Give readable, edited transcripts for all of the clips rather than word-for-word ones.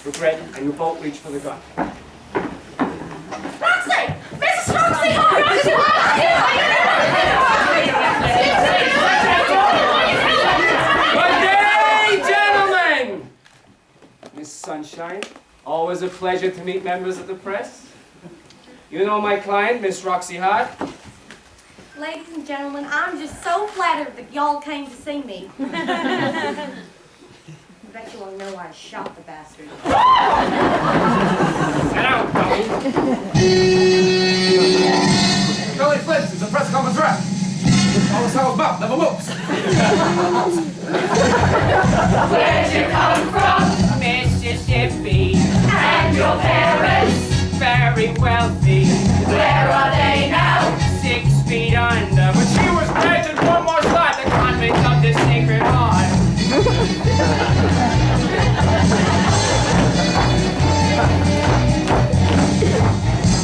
Regret, and you both reach for the gun. Roxy! Mrs. Roxy! Good day, gentlemen! Miss Sunshine, always a pleasure to meet members of the press. You know my client, Miss Roxy Hart. Ladies and gentlemen, I'm just so flattered that y'all came to see me. I bet you all know I shot the bastard. Sit down, Tony. Billy Flips is a press conference rep. Always how about, never moves. Where'd you come from? Mississippi. And your parents? Very wealthy. Where are they now? 6 feet under. But she was granted one more slot, the convict of the Sacred Heart.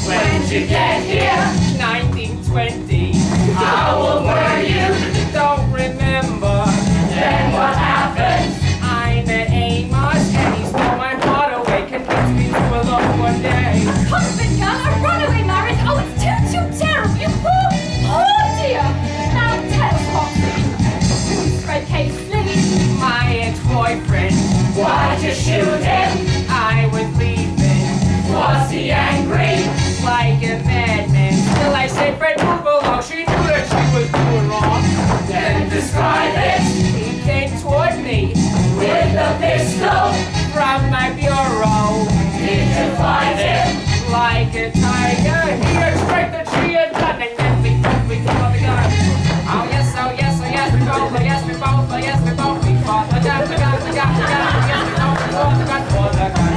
When'd you get here? 1920. How old were you? Don't remember. Then what happened? I met Amos and he stole my heart away, convinced me to alone one day. Convict gun, a runaway marriage. Oh, it's too terrible. You poor dear. Now tell us, Roxy. Who's Fred Casely? My ex-boyfriend, Why'd you shoot him? I was leaving Was he angry? like a madman. Still I said, Fred, move along. She knew that she was doing wrong. Then describe it. He came toward me With a pistol. from my bureau. Did you find him? Like a tiger, he had strength that she had done, and then we fought the gun. Oh yes, we both, oh yes, we both, oh yes, we both, we fought the gun, yes, we both, we fought the gun, for the gun.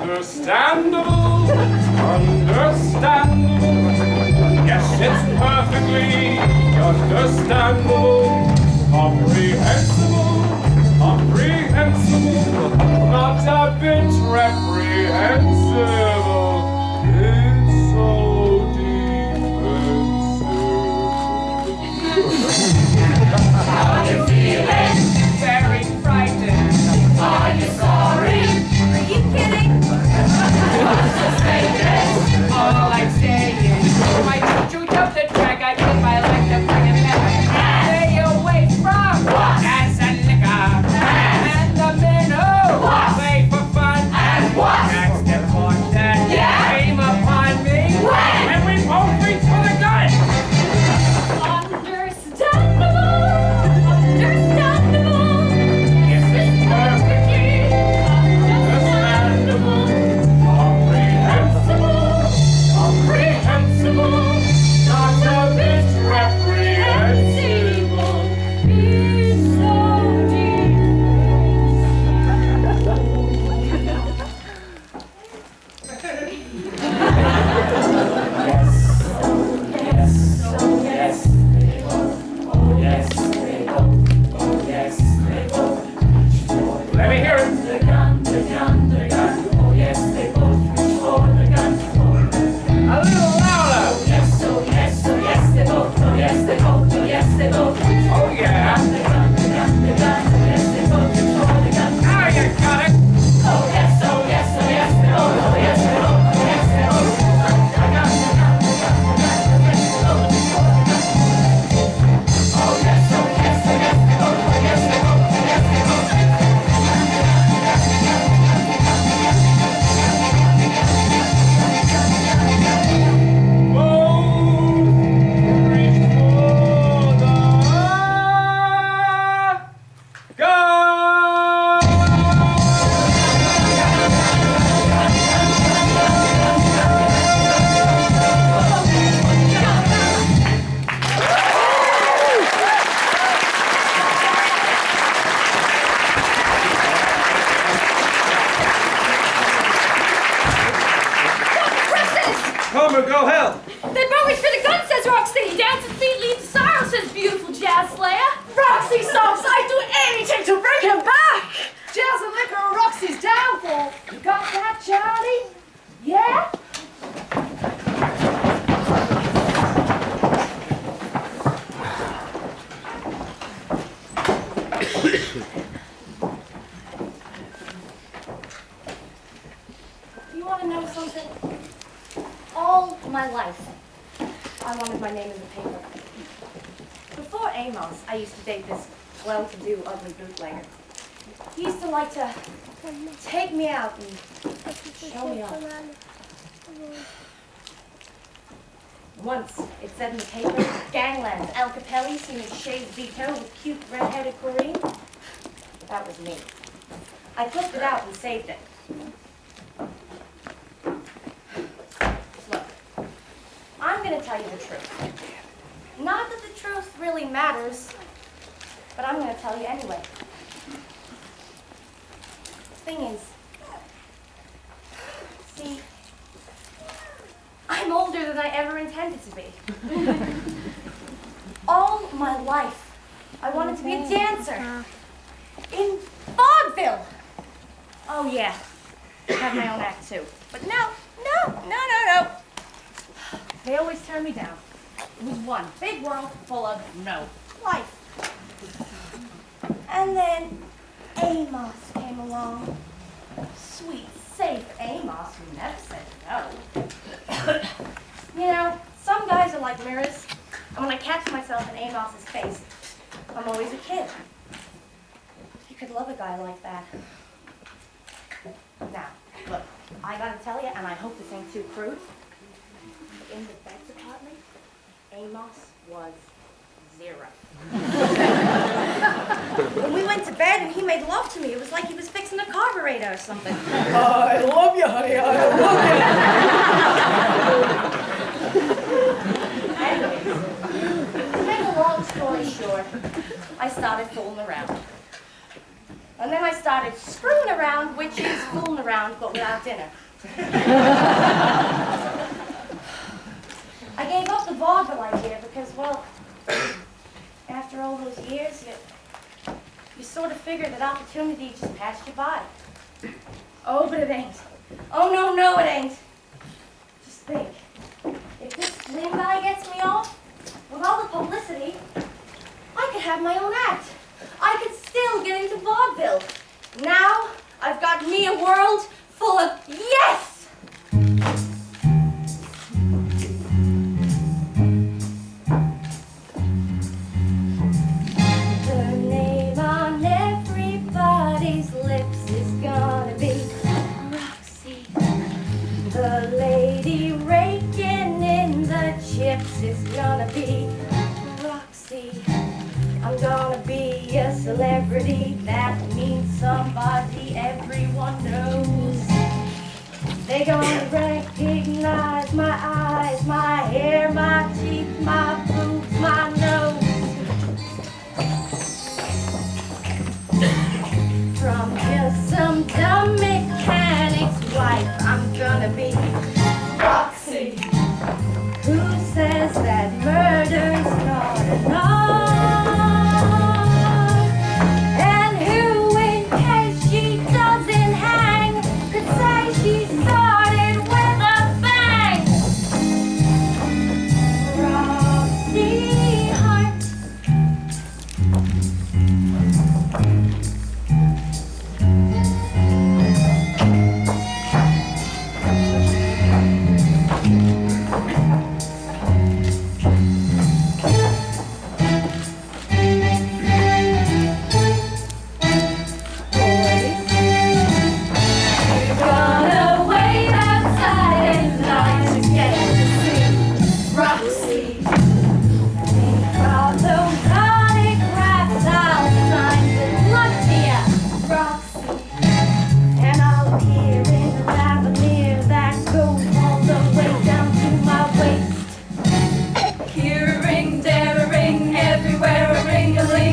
Understandable, yes, it's perfectly understandable, comprehensible, not a bit reprehensible, it's so defensive. How you feeling? Very frightened. Are you sorry? Are you kidding? All I'm saying, my choo-choo jumped the track, I did my life to bring it back. Stay away from gas and liquor, and the men who play for fun. And what? That's the point that Before Amos, I used to date this well-to-do, ugly bootlegger. He used to like to take me out and show me off. Once, it said in the paper, Gangland, Al Capelli seen his shaved Vito with cute red-headed Corrine. That was me. I clipped it out and saved it. Look, I'm gonna tell you the truth. Not that the truth really matters, but I'm gonna tell you anyway. Thing is, see, I'm older than I ever intended to be. All my life, I wanted to be a dancer in vaudeville. Oh yeah, I have my own act too. But no. They always turn me down. It was one big world full of no life. And then Amos came along. Sweet, safe Amos who never said no. You know, some guys are like mirrors, and when I catch myself in Amos's face, I'm always a kid. You could love a guy like that. Now, look, I gotta tell you, and I hope this ain't too crude, in the bed department, Amos was 0. When we went to bed and he made love to me, it was like he was fixing a carburetor or something. I love you, honey, I love you. Anyways, to make a long story short, I started fooling around. And then I started screwing around, which is fooling around, but without dinner. I gave up the vaudeville idea because, well, after all those years, you sort of figure that opportunity just passed you by. Oh, but it ain't. Oh, no, it ain't. Just think, if this slim guy gets me off, with all the publicity, I could have my own act. I could still get into vaudeville. Now, I've got me a world full of yes! The name on everybody's lips is gonna be Roxy. The lady raking in the chips is gonna be Roxy. I'm gonna be a celebrity, that means somebody everyone knows. They're gonna recognize my eyes, my hair, my teeth, my boobs, my nose. From just some dumb mechanic's wife, I'm gonna be Roxy. Who says that murder's not enough? And who, in case she doesn't hang, could say she started with a bang? Roxy Hart.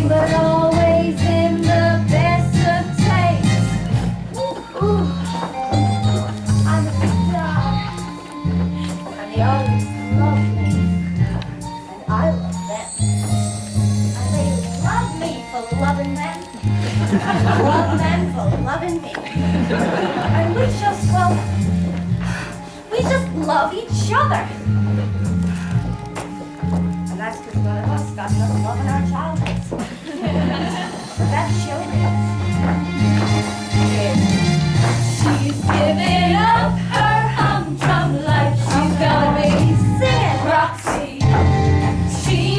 But always in the best of taste. Ooh, I'm a big dog, and they always love me, and I love them, and they love me for loving them, love them for loving me, and we just love each other. And that's because none of us got enough love in our childhoods. But that's showbiz. She's giving up her humdrum life. She's gonna be singing Roxy. She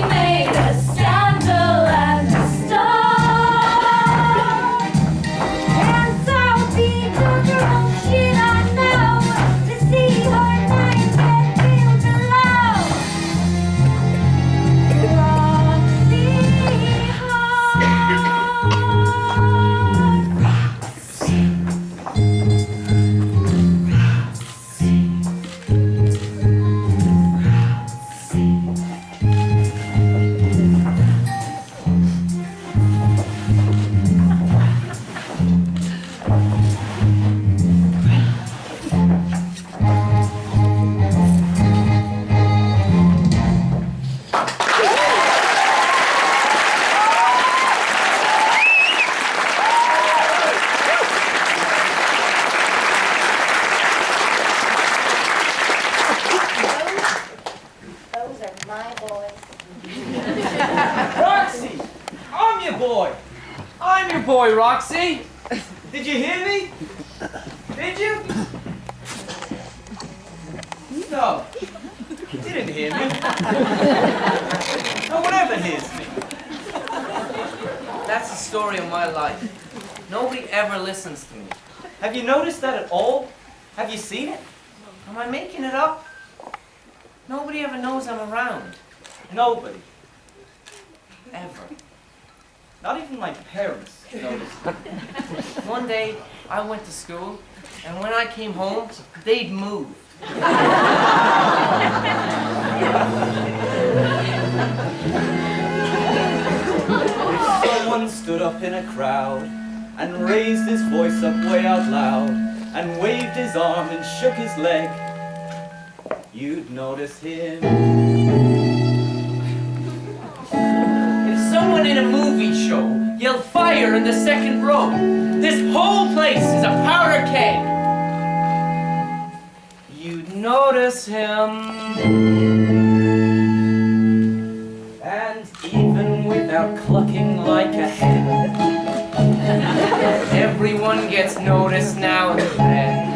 boy. I'm your boy, Roxy. Did you hear me? Did you? No. You didn't hear me. No one ever hears me. That's the story of my life. Nobody ever listens to me. Have you noticed that at all? Have you seen it? Am I making it up? Nobody ever knows I'm around. Nobody. Ever. Not even my parents noticed. One day, I went to school, and when I came home, they'd moved. Someone stood up in a crowd and raised his voice up way out loud and waved his arm and shook his leg. You'd notice him. If someone in a movie show yelled fire in the second row, this whole place is a powder keg. You'd notice him. And even without clucking like a hen, Everyone gets noticed now and then.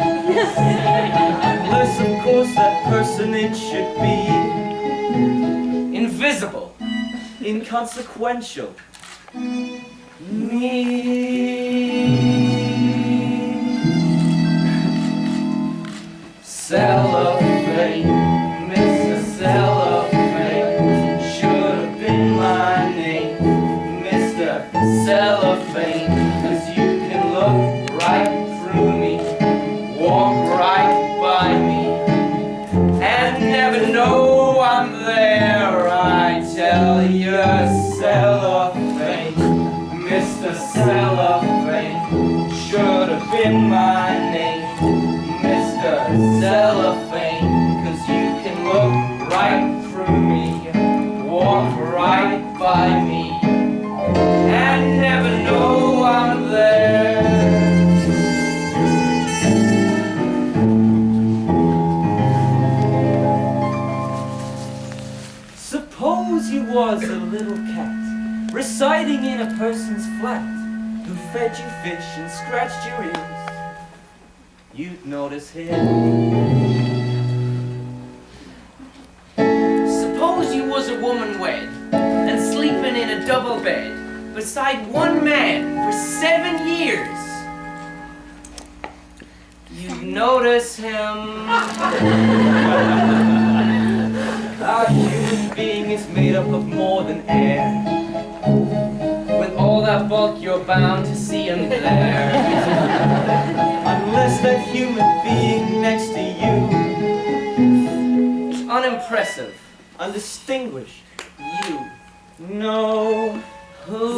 unless of course that personage should be Invisible. inconsequential. Me. Cellophane, Mr. Cellophane, should have been my name, Mr. Cellophane, 'cause you can look right through me, walk right by me, and never know I'm there. I tell you, Cellophane, Mr. Cellophane, should have been my name, Mr. Cellophane, 'cause you can look right through me, walk right by me, and never know I'm there. Suppose you was a little cat residing in a person's flat who fed you fish and scratched your ears. You'd notice him. Suppose you was a woman wed and sleeping in a double bed beside one man for 7 years. You'd notice him. Our human being is made up of more than air. With all that bulk, you're bound to see him there. Unless that human being next to you Unimpressive. undistinguished, You. know Who?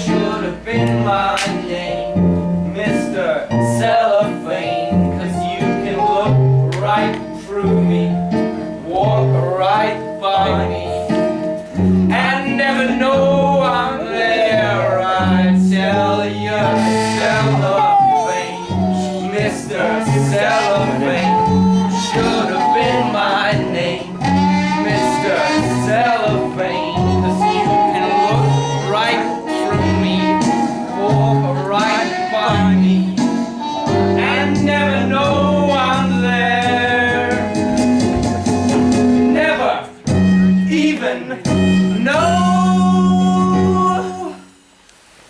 should have been my name, Mr. Cellophane, 'cause you can look right through me, walk right by me, and never know I'm there. I tell you, Cellophane, Mr. Cellophane, should have been my name, Mr. Cellophane, 'cause you can look right through me, walk right by me, and never know I'm there. Never even know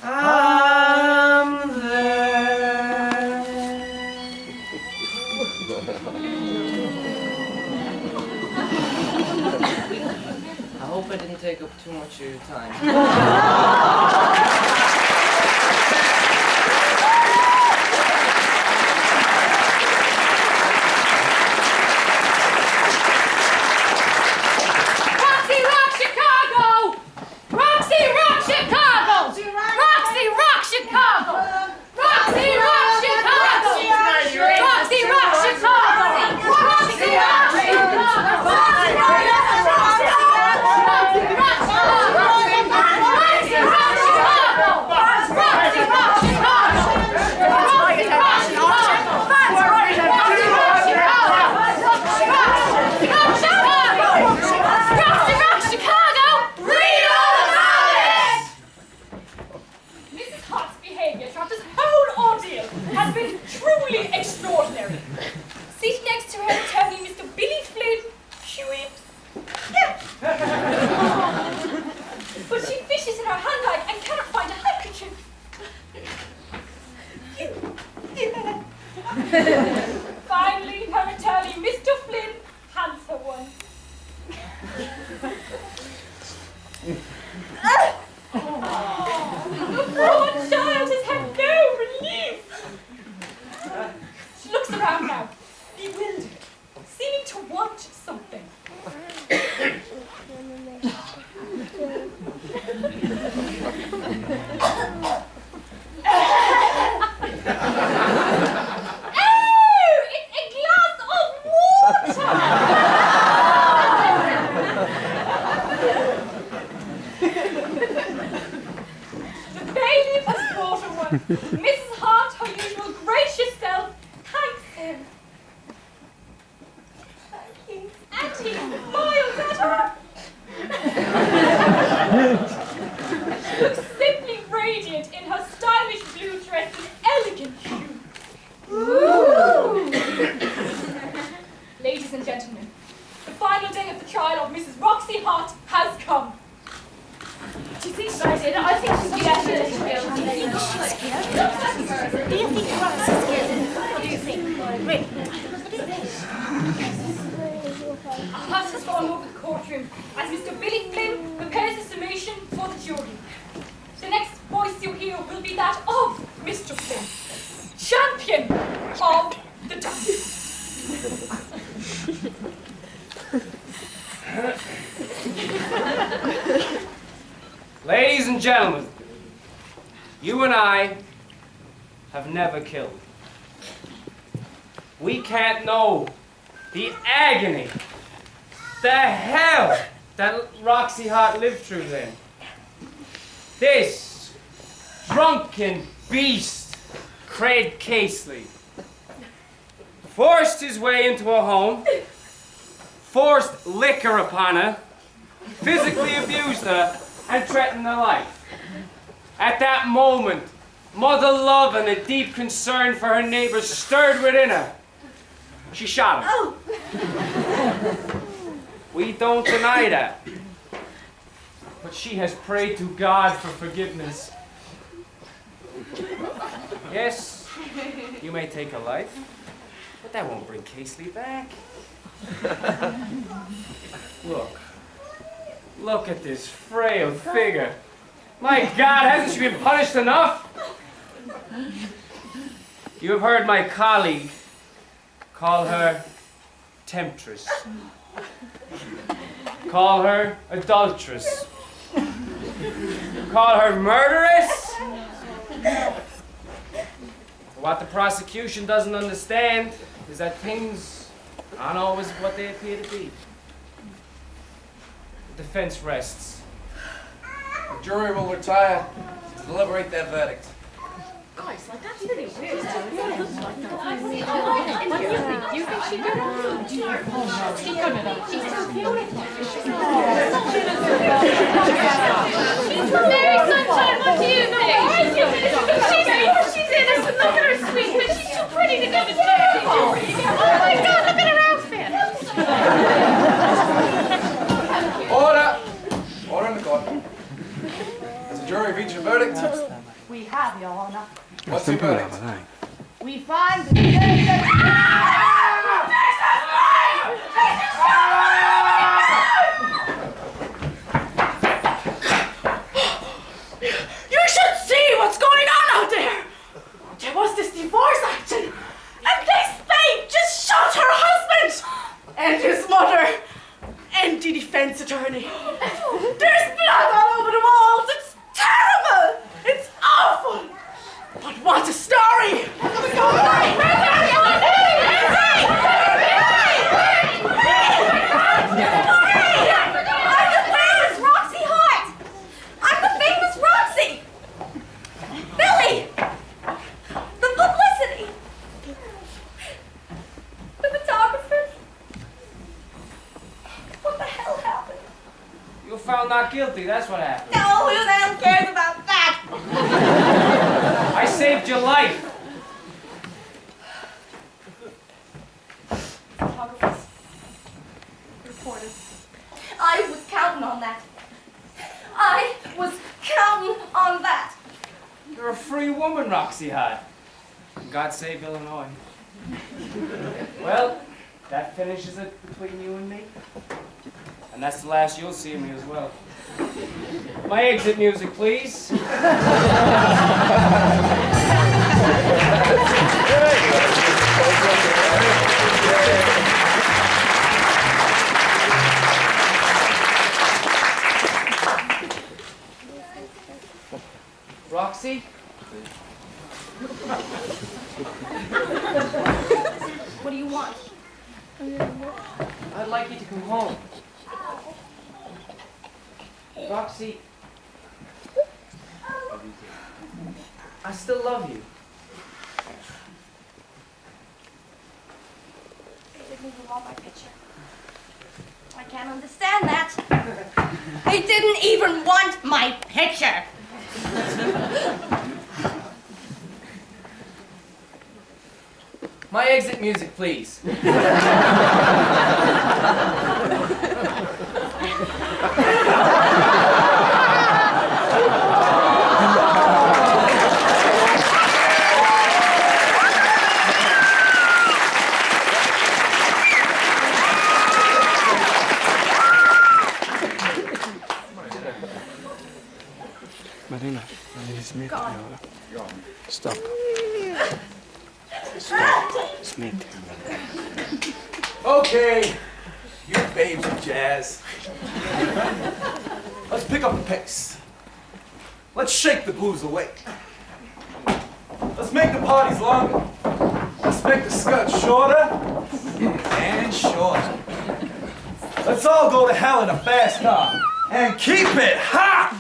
I'm there. I hope I didn't take up too much of your time. Roxy Rock Chicago! Roxy Rock Chicago! Roxy Rock Chicago! Roxy Rock Chicago! Roxy Rock Chicago! Roxy Rock Chicago! Roxy Rock Chicago! has been truly extraordinary. Seated next to her, attorney Mr. Billy Flynn, she weeps. But she fishes in her handbag and cannot find a handkerchief. Finally, her attorney, Mr. Flynn, hands her one. The poor child has had no relief. She looks around now, bewildered, seeming to want something. Mrs. Hart, her usual gracious self, thanks him. Thank you. And he smiles at her. She looks simply radiant in her stylish blue dress and elegant shoes. Ladies and gentlemen, the final day of the trial of Mrs. Roxy Hart has come. Do you think she's scared? I think she's scared. Do you think Roxy's scared? What do you think? Wait. A hush has gone over the courtroom as Mr. Billy Flynn prepares a summation for the jury. The next voice you hear will be that of Mr. Flynn, champion of the dance. Ladies and gentlemen, you and I have never killed. We can't know the agony, the hell that Roxy Hart lived through then. This drunken beast, Craig Casely, forced his way into a home, forced liquor upon her, physically abused her, and threatened her life. At that moment, mother love and a deep concern for her neighbors stirred within her. She shot him. We don't deny that. But she has prayed to God for forgiveness. Yes, you may take a life, but that won't bring Casely back. Look at this frail figure. My God, hasn't she been punished enough? You have heard my colleague call her temptress. Call her adulteress. Call her murderess. What the prosecution doesn't understand is that things aren't always what they appear to be. The defense rests. The jury will retire to deliberate their verdict. Guys, like that's pretty weird. You think she could have? She couldn't have. She's so beautiful. She's from Mary Sunshine. What do you think? She's innocent. Look at her sweet, but she's too pretty to go to jail. Oh my God! Look at her outfit. Order! Order in the court. Has the jury reached a verdict? We have, Your Honor. What's your verdict? We find the defendant. You should see what's going on out there. There was this divorce action, and this babe just shot her husband and his mother and the defense attorney. There's blood all over the walls. It's terrible. It's awful. But what a story! I'm the famous Roxy Hart! I'm the famous Roxy! Billy! The publicity! The photographers! What the hell happened? You were found not guilty, that's what happened. No, who the hell cares about that? I saved your life. counting on that. I was counting on that. You're a free woman, Roxy Hart. God save Illinois. Well, that finishes it between you and me. And that's the last you'll see of me as well. My exit music, please. Roxy? What do you want? I'd like you to come home. Roxy, I still love you. They didn't even want my picture. I can't understand that. They didn't even want my picture. My exit music, please. Marina, smetti ora. Stop. Stop. Smetti. Okay, you babes of jazz. Let's pick up the pace. Let's shake the blues away. Let's make the parties longer. Let's make the skirts shorter and shorter. Let's all go to hell in a fast car and keep it hot!